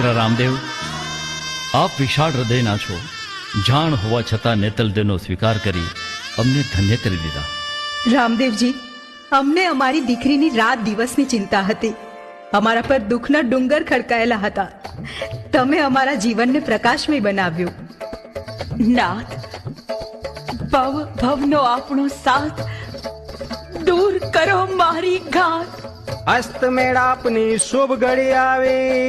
દીકરા રામદેવ, આપ વિશાળ હૃદયના છો. જાણ હોવા છતાં નેતલદેવનો સ્વીકાર કરી અમને ધન્ય કરી દીધા. રામદેવજી, અમને અમારી દીકરીની રાત દિવસની ચિંતા હતી. અમારા પર દુઃખના ડુંગર ખડકાયેલા હતા. તમે અમારા જીવનને પ્રકાશમય બનાવ્યું. નાથ, ભવ ભવનો આપણો સાથ દૂર કરો મારી ઘાત. હસ્તમેળાપની શુભ ઘડી આવી.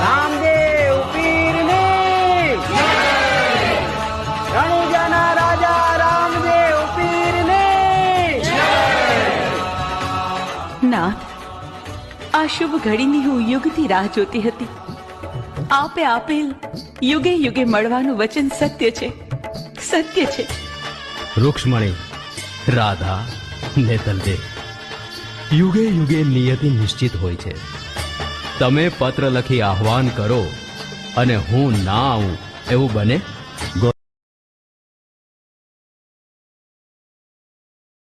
રામદેવ પીરની રણુજાના રાજા રામદેવ પીરની. નાથ, આ શુભ ઘડીની હું યુગથી રાહ જોતી હતી. આપે આપેલ યુગે યુગે મળવાનું વચન સત્ય છે, સત્ય છે. રૂક્ષ્મણી, રાધા, નેતલદેવ, યુગે યુગે નિયતિ નિશ્ચિત હોય છે. તમે પત્ર લખી આહ્વાન કરો અને હું ના આવું એવું બને?